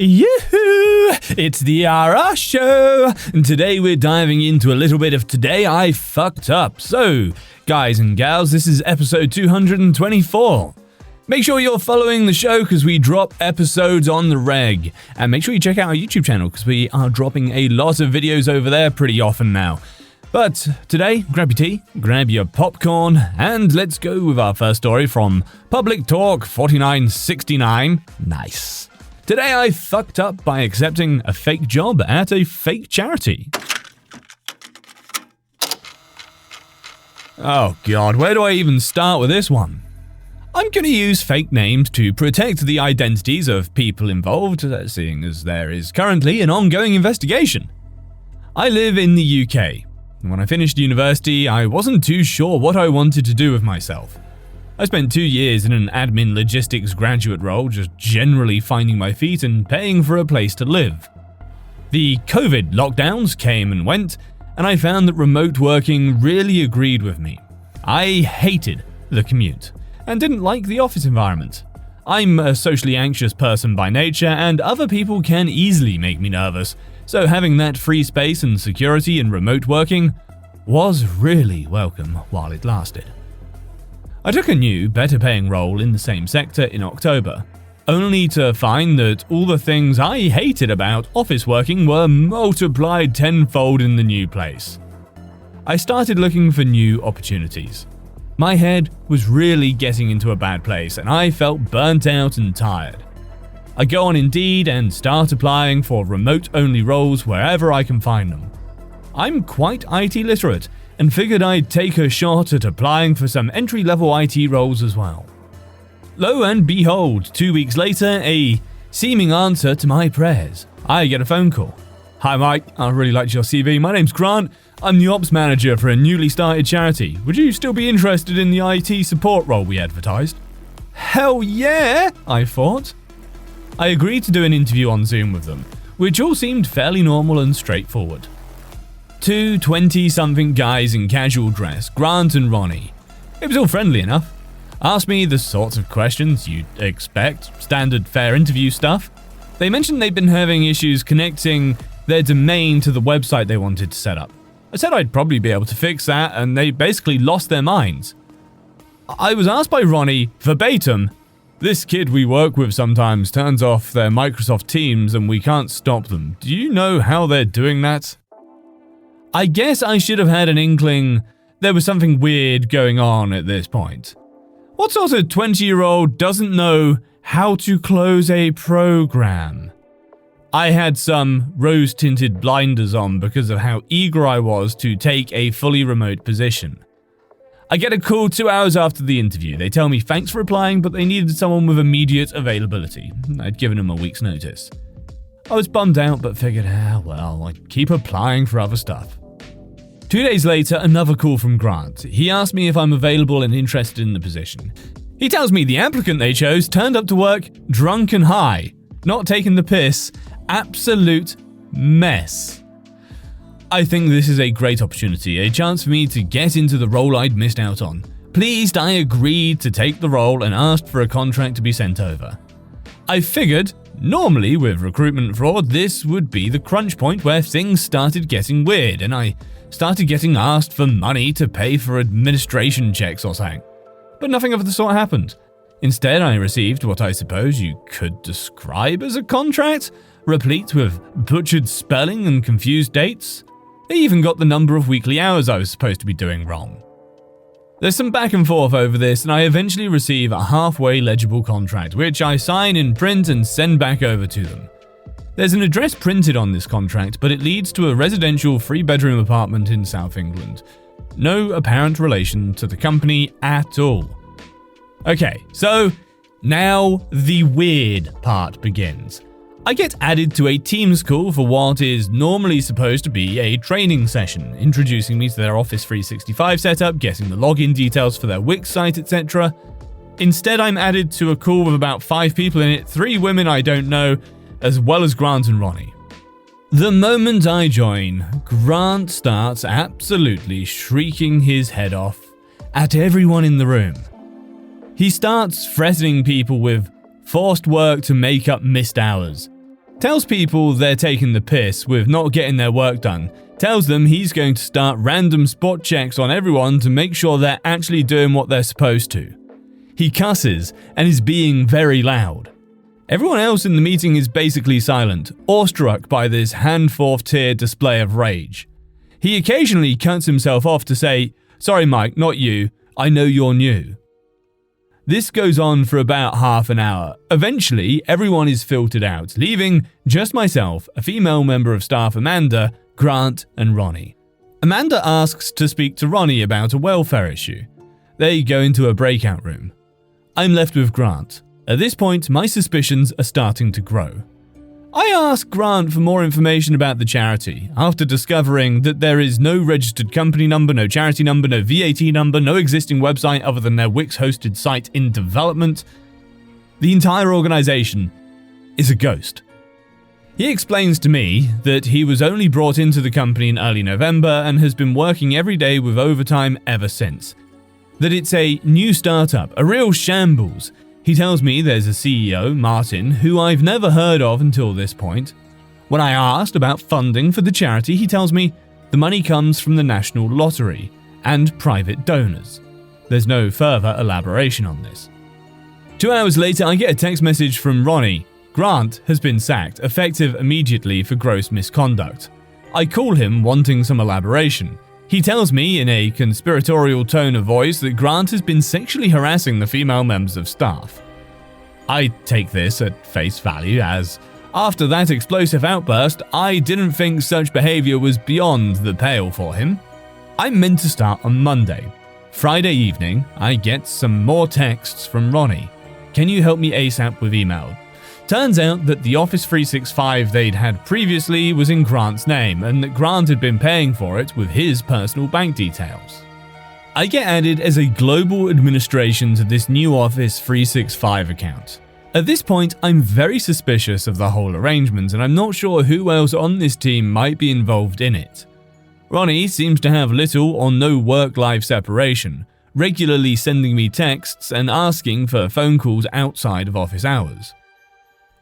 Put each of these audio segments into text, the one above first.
Yoo-hoo! It's the RR Show, and today we're diving into a little bit of Today I Fucked Up. So, guys and gals, this is episode 224. Make sure you're following the show because we drop episodes on the reg. And make sure you check out our YouTube channel because we are dropping a lot of videos over there pretty often now. But today, grab your tea, grab your popcorn, and let's go with our first story from Public Talk 4969. Nice. Today I fucked up by accepting a fake job at a fake charity. Oh god, where do I even start with this one? I'm going to use fake names to protect the identities of people involved, seeing as there is currently an ongoing investigation. I live in the UK. When I finished university, I wasn't too sure what I wanted to do with myself. I spent 2 years in an admin logistics graduate role, just generally finding my feet and paying for a place to live. The COVID lockdowns came and went, and I found that remote working really agreed with me. I hated the commute, and didn't like the office environment. I'm a socially anxious person by nature, and other people can easily make me nervous, so having that free space and security in remote working was really welcome while it lasted. I took a new, better-paying role in the same sector in October, only to find that all the things I hated about office working were multiplied tenfold in the new place. I started looking for new opportunities. My head was really getting into a bad place, and I felt burnt out and tired. I go on Indeed and start applying for remote-only roles wherever I can find them. I'm quite IT literate, and figured I'd take a shot at applying for some entry-level IT roles as well. Lo and behold, 2 weeks later, a seeming answer to my prayers. I get a phone call. "Hi Mike, I really liked your CV. My name's Grant. I'm the ops manager for a newly started charity. Would you still be interested in the IT support role we advertised?" Hell yeah, I thought. I agreed to do an interview on Zoom with them, which all seemed fairly normal and straightforward. Two 20-something guys in casual dress, Grant and Ronnie. It was all friendly enough. Asked me the sorts of questions you'd expect, standard fair interview stuff. They mentioned they'd been having issues connecting their domain to the website they wanted to set up. I said I'd probably be able to fix that, and they basically lost their minds. I was asked by Ronnie, verbatim, "This kid we work with sometimes turns off their Microsoft Teams and we can't stop them. Do you know how they're doing that?" I guess I should have had an inkling there was something weird going on at this point. What sort of 20-year-old doesn't know how to close a program? I had some rose-tinted blinders on because of how eager I was to take a fully remote position. I get a call 2 hours after the interview. They tell me thanks for applying, but they needed someone with immediate availability. I'd given them a week's notice. I was bummed out, but figured, well, I'd keep applying for other stuff. 2 days later, another call from Grant. He asked me if I'm available and interested in the position. He tells me the applicant they chose turned up to work drunk and high, not taking the piss, absolute mess. I think this is a great opportunity, a chance for me to get into the role I'd missed out on. Pleased, I agreed to take the role and asked for a contract to be sent over. I figured, normally with recruitment fraud, this would be the crunch point where things started getting weird, and I started getting asked for money to pay for administration checks or something. But nothing of the sort happened. Instead, I received what I suppose you could describe as a contract, replete with butchered spelling and confused dates. They even got the number of weekly hours I was supposed to be doing wrong. There's some back and forth over this, and I eventually receive a halfway legible contract, which I sign in print and send back over to them. There's an address printed on this contract, but it leads to a residential 3-bedroom apartment in South England. No apparent relation to the company at all. Okay, so now the weird part begins. I get added to a Teams call for what is normally supposed to be a training session, introducing me to their Office 365 setup, getting the login details for their Wix site, etc. Instead, I'm added to a call with about 5 people in it, 3 women I don't know, as well as Grant and Ronnie. The moment I join, Grant starts absolutely shrieking his head off at everyone in the room. He starts threatening people with forced work to make up missed hours, tells people they're taking the piss with not getting their work done, tells them he's going to start random spot checks on everyone to make sure they're actually doing what they're supposed to. He cusses and is being very loud. Everyone else in the meeting is basically silent, awestruck by this hand-4th-tier display of rage. He occasionally cuts himself off to say, "Sorry Mike, not you, I know you're new." This goes on for about half an hour. Eventually, everyone is filtered out, leaving just myself, a female member of staff Amanda, Grant, and Ronnie. Amanda asks to speak to Ronnie about a welfare issue. They go into a breakout room. I'm left with Grant. At this point, my suspicions are starting to grow. I ask Grant for more information about the charity, after discovering that there is no registered company number, no charity number, no VAT number, no existing website other than their Wix-hosted site in development. The entire organization is a ghost. He explains to me that he was only brought into the company in early November and has been working every day with overtime ever since. That it's a new startup, a real shambles. He tells me there's a CEO, Martin, who I've never heard of until this point. When I asked about funding for the charity, he tells me the money comes from the National Lottery and private donors. There's no further elaboration on this. 2 hours later, I get a text message from Ronnie. Grant has been sacked, effective immediately for gross misconduct. I call him wanting some elaboration. He tells me in a conspiratorial tone of voice that Grant has been sexually harassing the female members of staff. I take this at face value as, after that explosive outburst, I didn't think such behavior was beyond the pale for him. I'm meant to start on Monday. Friday evening, I get some more texts from Ronnie. Can you help me ASAP with email? Turns out that the Office 365 they'd had previously was in Grant's name, and that Grant had been paying for it with his personal bank details. I get added as a global administration to this new Office 365 account. At this point, I'm very suspicious of the whole arrangement, and I'm not sure who else on this team might be involved in it. Ronnie seems to have little or no work-life separation, regularly sending me texts and asking for phone calls outside of office hours.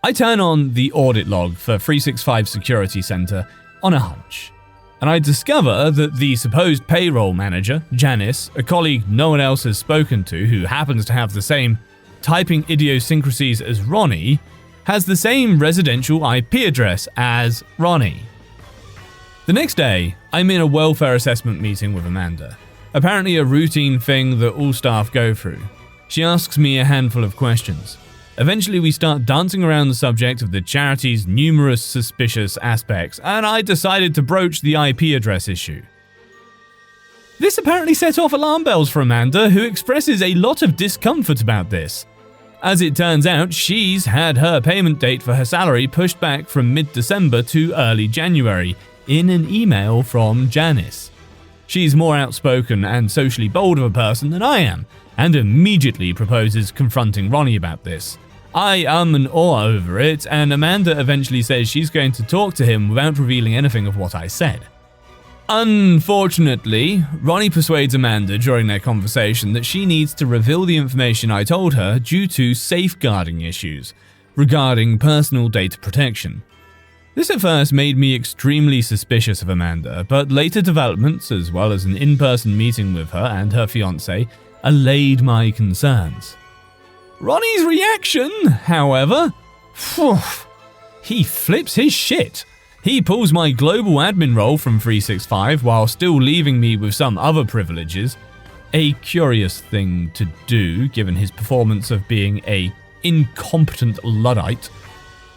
I turn on the audit log for 365 Security Center on a hunch, and I discover that the supposed payroll manager, Janice, a colleague no one else has spoken to who happens to have the same typing idiosyncrasies as Ronnie, has the same residential IP address as Ronnie. The next day, I'm in a welfare assessment meeting with Amanda, apparently a routine thing that all staff go through. She asks me a handful of questions. Eventually, we start dancing around the subject of the charity's numerous suspicious aspects, and I decided to broach the IP address issue. This apparently set off alarm bells for Amanda, who expresses a lot of discomfort about this. As it turns out, she's had her payment date for her salary pushed back from mid-December to early January, in an email from Janice. She's more outspoken and socially bold of a person than I am, and immediately proposes confronting Ronnie about this. I and awe over it, and Amanda eventually says she's going to talk to him without revealing anything of what I said. Unfortunately, Ronnie persuades Amanda during their conversation that she needs to reveal the information I told her due to safeguarding issues regarding personal data protection. This at first made me extremely suspicious of Amanda, but later developments, as well as an in-person meeting with her and her fiancé, allayed my concerns. Ronnie's reaction, however, he flips his shit. He pulls my global admin role from 365 while still leaving me with some other privileges, a curious thing to do given his performance of being a incompetent Luddite.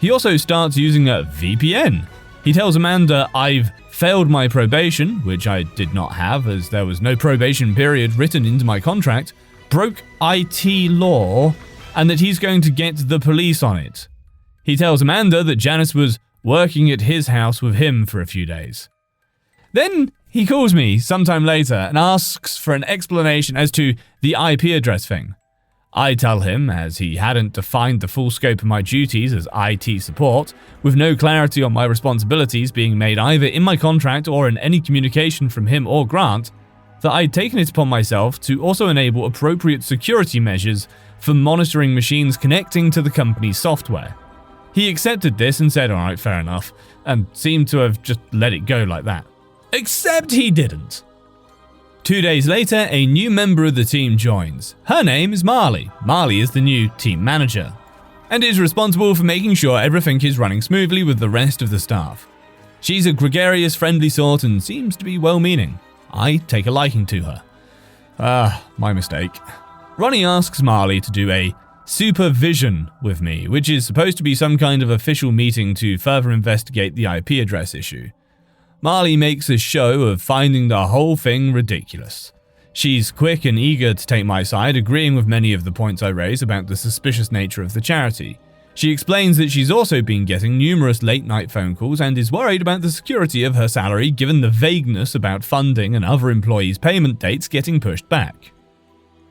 He also starts using a VPN. He tells Amanda I've failed my probation, which I did not have as there was no probation period written into my contract, broke IT law, and that he's going to get the police on it. He tells Amanda that Janice was working at his house with him for a few days. Then he calls me sometime later and asks for an explanation as to the IP address thing. I tell him, as he hadn't defined the full scope of my duties as IT support, with no clarity on my responsibilities being made either in my contract or in any communication from him or Grant, that I'd taken it upon myself to also enable appropriate security measures for monitoring machines connecting to the company's software. He accepted this and said, alright, fair enough, and seemed to have just let it go like that. Except he didn't. 2 days later, a new member of the team joins. Her name is Marley. Marley is the new team manager, and is responsible for making sure everything is running smoothly with the rest of the staff. She's a gregarious, friendly sort and seems to be well-meaning. I take a liking to her. My mistake. Ronnie asks Marley to do a supervision with me, which is supposed to be some kind of official meeting to further investigate the IP address issue. Marley makes a show of finding the whole thing ridiculous. She's quick and eager to take my side, agreeing with many of the points I raise about the suspicious nature of the charity. She explains that she's also been getting numerous late-night phone calls and is worried about the security of her salary given the vagueness about funding and other employees' payment dates getting pushed back.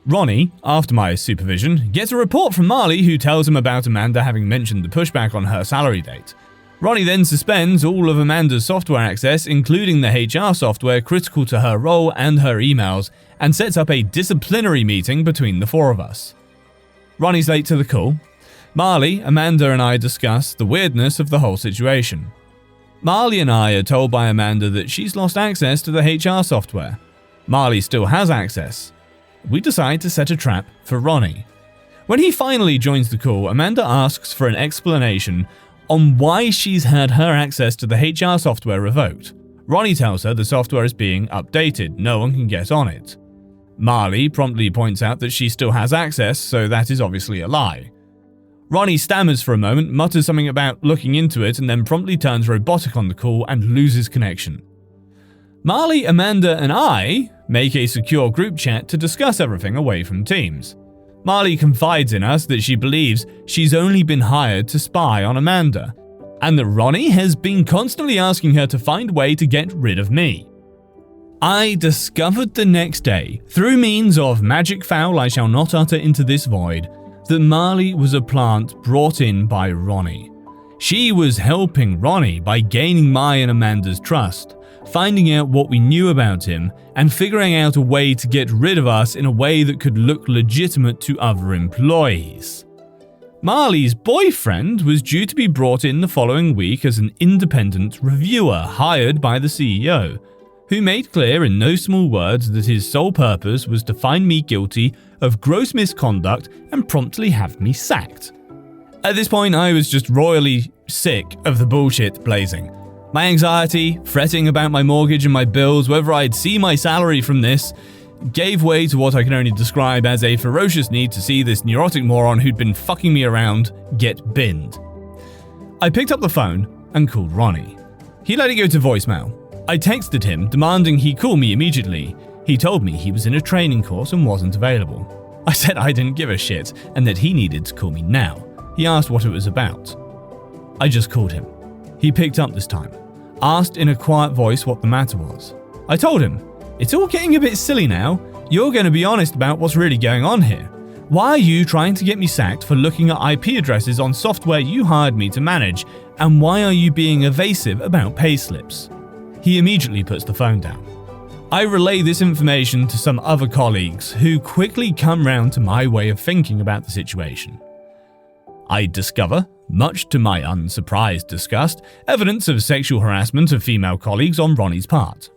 Ronnie, after my supervision, gets a report from Marley who tells him about Amanda having mentioned the pushback on her salary date. Ronnie then suspends all of Amanda's software access, including the HR software critical to her role and her emails, and sets up a disciplinary meeting between the four of us. Ronnie's late to the call. Marley, Amanda, and I discuss the weirdness of the whole situation. Marley and I are told by Amanda that she's lost access to the HR software. Marley still has access. We decide to set a trap for Ronnie. When he finally joins the call, Amanda asks for an explanation on why she's had her access to the HR software revoked. Ronnie tells her the software is being updated, no one can get on it. Marley promptly points out that she still has access, so that is obviously a lie. Ronnie stammers for a moment, mutters something about looking into it, and then promptly turns robotic on the call and loses connection. Marley, Amanda, and I make a secure group chat to discuss everything away from Teams. Marley confides in us that she believes she's only been hired to spy on Amanda, and that Ronnie has been constantly asking her to find a way to get rid of me. I discovered the next day, through means of magic fowl I shall not utter into this void, that Marley was a plant brought in by Ronnie. She was helping Ronnie by gaining my and Amanda's trust, finding out what we knew about him, and figuring out a way to get rid of us in a way that could look legitimate to other employees. Marley's boyfriend was due to be brought in the following week as an independent reviewer hired by the CEO, who made clear in no small words that his sole purpose was to find me guilty of gross misconduct and promptly have me sacked. At this point, I was just royally sick of the bullshit blazing. My anxiety, fretting about my mortgage and my bills, whether I'd see my salary from this, gave way to what I can only describe as a ferocious need to see this neurotic moron who'd been fucking me around get binned. I picked up the phone and called Ronnie. He let it go to voicemail. I texted him, demanding he call me immediately. He told me he was in a training course and wasn't available. I said I didn't give a shit and that he needed to call me now. He asked what it was about. I just called him. He picked up this time, asked in a quiet voice what the matter was. I told him, "It's all getting a bit silly now. You're going to be honest about what's really going on here. Why are you trying to get me sacked for looking at IP addresses on software you hired me to manage, and why are you being evasive about payslips?" He immediately puts the phone down. I relay this information to some other colleagues who quickly come round to my way of thinking about the situation. I discover, much to my unsurprised disgust, evidence of sexual harassment of female colleagues on Ronnie's part.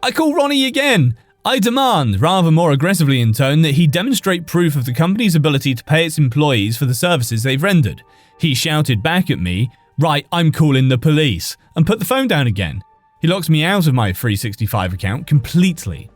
I call Ronnie again. I demand, rather more aggressively in tone, that he demonstrate proof of the company's ability to pay its employees for the services they've rendered. He shouted back at me, "Right, I'm calling the police," and put the phone down again. He locks me out of my 365 account completely.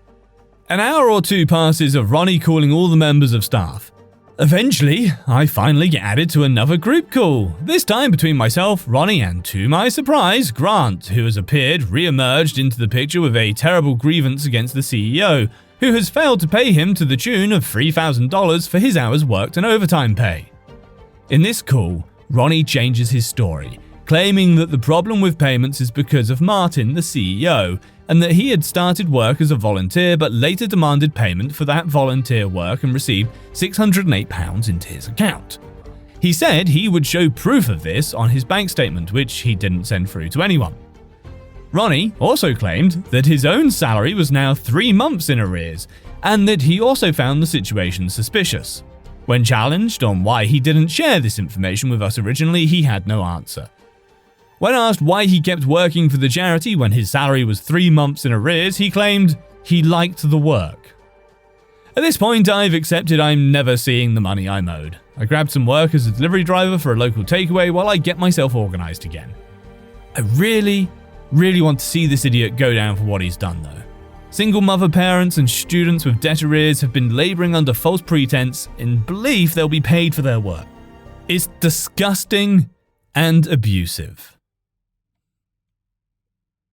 An hour or two passes of Ronnie calling all the members of staff. Eventually, I finally get added to another group call, this time between myself, Ronnie, and to my surprise, Grant, who has appeared, re-emerged into the picture with a terrible grievance against the CEO, who has failed to pay him to the tune of $3,000 for his hours worked and overtime pay. In this call, Ronnie changes his story, claiming that the problem with payments is because of Martin, the CEO, and that he had started work as a volunteer but later demanded payment for that volunteer work and received £608 into his account. He said he would show proof of this on his bank statement, which he didn't send through to anyone. Ronnie also claimed that his own salary was now 3 months in arrears, and that he also found the situation suspicious. When challenged on why he didn't share this information with us originally, he had no answer. When asked why he kept working for the charity when his salary was 3 months in arrears, he claimed he liked the work. At this point, I've accepted I'm never seeing the money I'm owed. I grabbed some work as a delivery driver for a local takeaway while I get myself organised again. I really want to see this idiot go down for what he's done though. Single mother parents and students with debt arrears have been labouring under false pretense in belief they'll be paid for their work. It's disgusting and abusive.